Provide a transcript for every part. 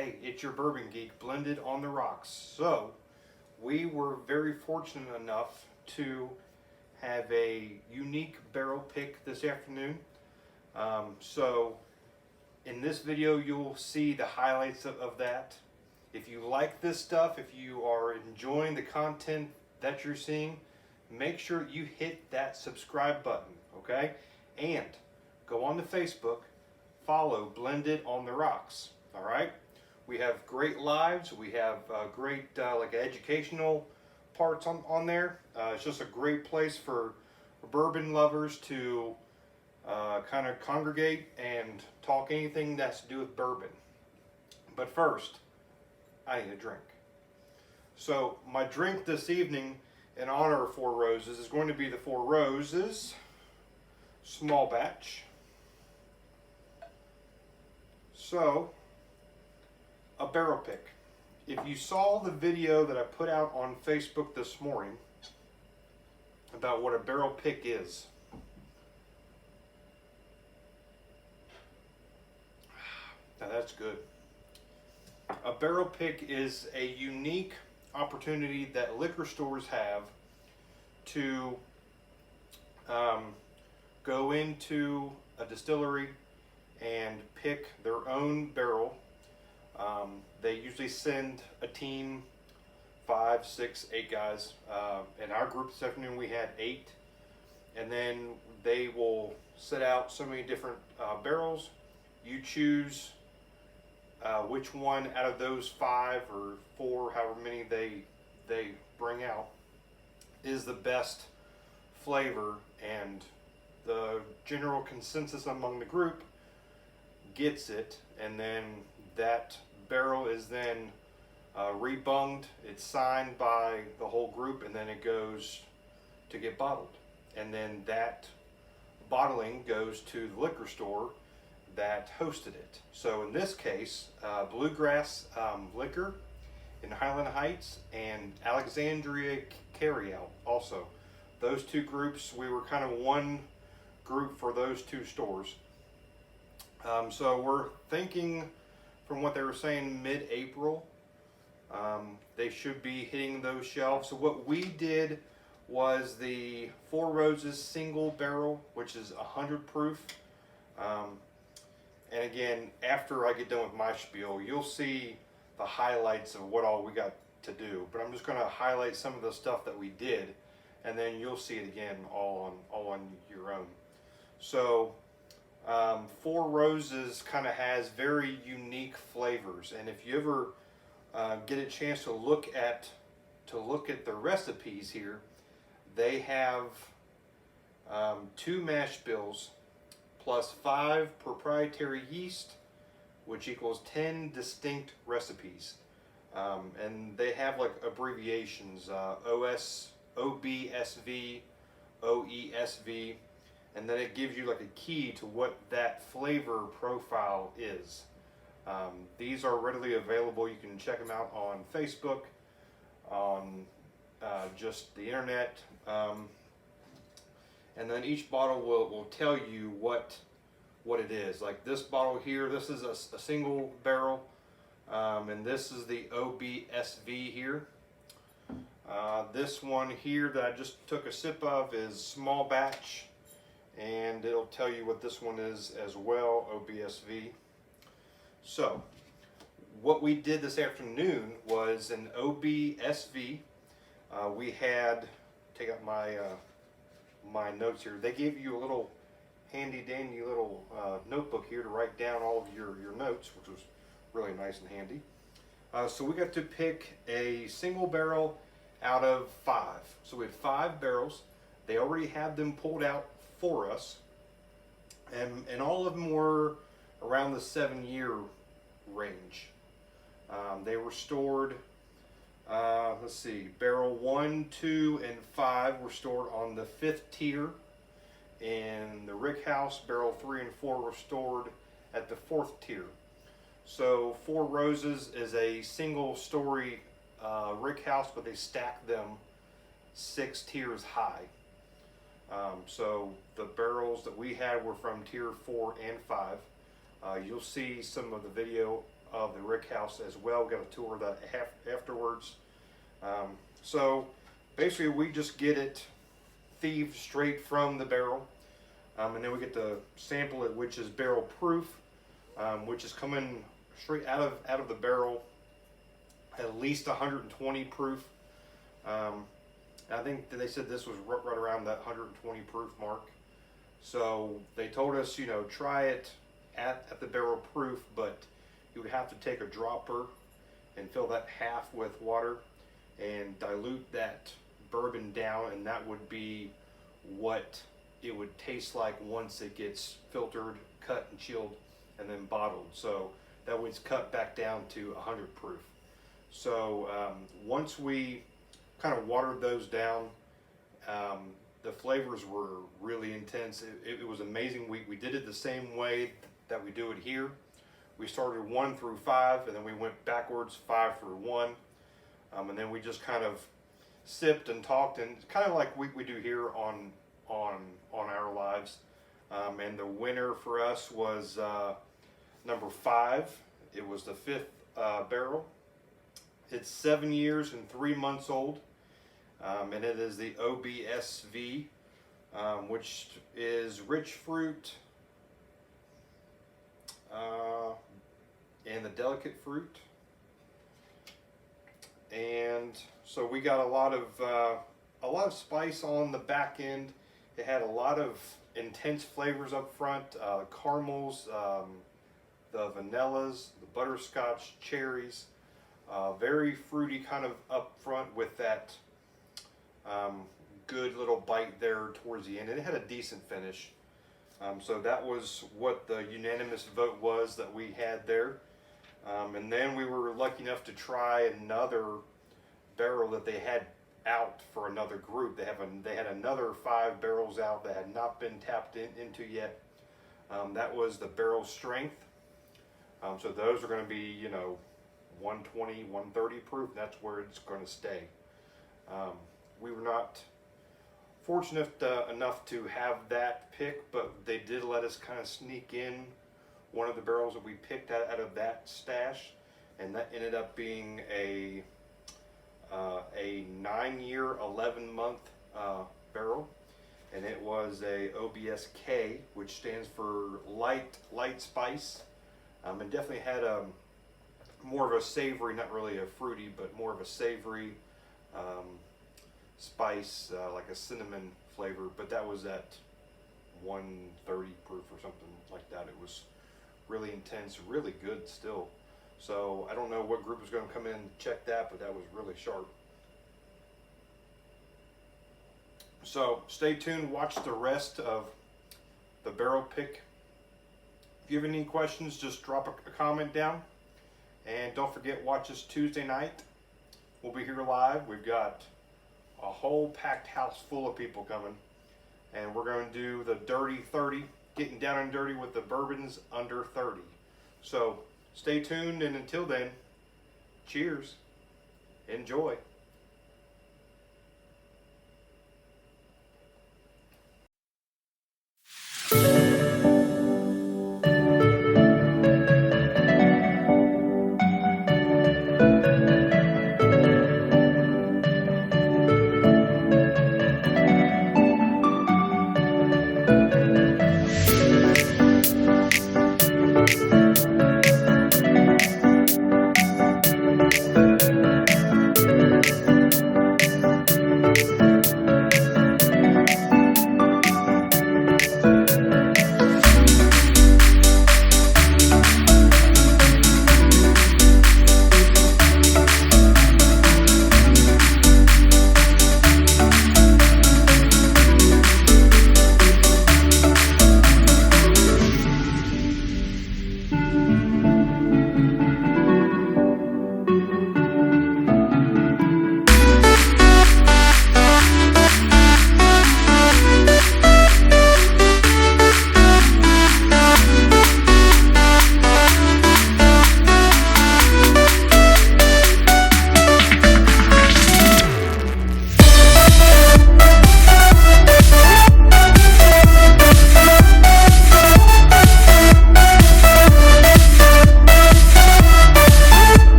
Hey, it's your Bourbon Geek blended on the rocks. So, we were very fortunate enough to have a unique barrel pick this afternoon. So, in this video, you'll see the highlights of that. If you like this stuff, if you are enjoying the content that you're seeing, make sure you hit that subscribe button, okay? And go on to Facebook, follow Blended on the Rocks, all right? We have great lives. We have great like educational parts on there. It's just a great place for bourbon lovers to kind of congregate and talk anything that's to do with bourbon. But first, I need a drink. So my drink this evening in honor of Four Roses is going to be the Four Roses small batch. So, a barrel pick. If you saw the video that I put out on Facebook this morning about what a barrel pick is, now that's good. A barrel pick is a unique opportunity that liquor stores have to go into a distillery and pick their own barrel. They usually send a team, 5, 6, 8 guys. In our group this afternoon we had 8. And then they will set out so many different barrels. You choose which one out of those 5 or 4, however many they bring out, is the best flavor, and the general consensus among the group gets it, and then that barrel is then rebunged, it's signed by the whole group, and then it goes to get bottled. And then that bottling goes to the liquor store that hosted it. So in this case, Bluegrass Liquor in Highland Heights and Alexandria Carryout also. Those two groups, we were kind of one group for those two stores. So we're thinking, from what they were saying, mid-April, they should be hitting those shelves. So what we did was the Four Roses single barrel, which is 100 proof. And again, after I get done with my spiel, you'll see the highlights of what all we got to do. But I'm just going to highlight some of the stuff that we did, and then you'll see it again all on your own. So Four Roses kind of has very unique flavors, and if you ever get a chance to look at the recipes here, they have 2 mash bills plus 5 proprietary yeast, which equals 10 distinct recipes, and they have like abbreviations, OBSV, OESV. And then it gives you like a key to what that flavor profile is. These are readily available. You can check them out on Facebook, on just the internet. And then each bottle will tell you what it is. Like this bottle here, this is a single barrel. And this is the OBSV here. This one here that I just took a sip of is small batch. And it'll tell you what this one is as well, OBSV. So, what we did this afternoon was an OBSV. We had, take out my notes here. They gave you a little handy dandy little notebook here to write down all of your notes, which was really nice and handy. So we got to pick a single barrel out of 5. So we had 5 barrels. They already had them pulled out for us, and all of them were around the 7-year range. They were stored, let's see, barrel 1, 2, and 5 were stored on the 5th tier. In the rick house, barrel 3 and 4 were stored at the 4th tier. So Four Roses is a single story rick house, but they stack them 6 tiers high. So the barrels that we had were from tier 4 and 5. You'll see some of the video of the rick house as well. Got a tour of that afterwards. So basically we just get it thieved straight from the barrel, and then we get to sample it, which is barrel proof, which is coming straight out of the barrel, at least 120 proof. I think they said this was right around that 120 proof mark. So they told us, you know, try it at the barrel proof, but you would have to take a dropper and fill that half with water and dilute that bourbon down, and that would be what it would taste like once it gets filtered, cut and chilled, and then bottled. So that was cut back down to 100 proof. So once we kind of watered those down, the flavors were really intense. It was amazing. We did it the same way that we do it here. We started 1 through 5, and then we went backwards 5 through 1, and then we just kind of sipped and talked, and kind of like we do here on our lives. And the winner for us was number 5. It was the 5th barrel. It's 7 years and 3 months old, and it is the OBSV, which is rich fruit and the delicate fruit. And so we got a lot of spice on the back end. It had a lot of intense flavors up front, caramels, the vanillas, the butterscotch, cherries, very fruity kind of up front with that good little bite there towards the end, and it had a decent finish. So that was what the unanimous vote was that we had there. And then we were lucky enough to try another barrel that they had out for another group. They had another 5 barrels out that had not been tapped into yet. That was the barrel strength. So those are going to be, you know, 120, 130 proof. That's where it's going to stay. We were not fortunate enough to have that pick, but they did let us kind of sneak in one of the barrels that we picked out of that stash, and that ended up being a 9-year, 11-month barrel, and it was a OBSK, which stands for light spice, and definitely had more of a savory, not really a fruity, but more of a savory spice, like a cinnamon flavor. But that was at 130 proof or something like that. It was really intense, really good still. So I don't know what group is going to come in and check that, but that was really sharp. So stay tuned, watch the rest of the barrel pick. If you have any questions, just drop a comment down. And don't forget, watch us Tuesday night. We'll be here live. We've got a whole packed house full of people coming. And we're going to do the Dirty 30, getting down and dirty with the bourbons under 30. So stay tuned, and until then, cheers. Enjoy.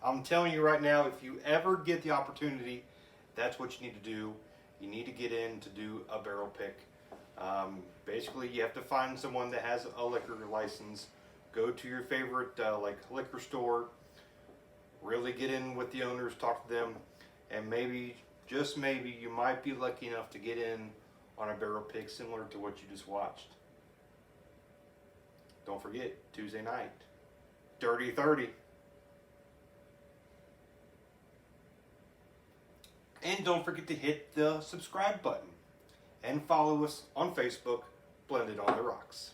I'm telling you right now, if you ever get the opportunity, that's what you need to do. You need to get in to do a barrel pick. Basically, you have to find someone that has a liquor license. Go to your favorite like liquor store. Really get in with the owners, talk to them, and maybe, just maybe, you might be lucky enough to get in on a barrel pick similar to what you just watched. Don't forget, Tuesday night, Dirty 30. And don't forget to hit the subscribe button and follow us on Facebook, Blended on the Rocks.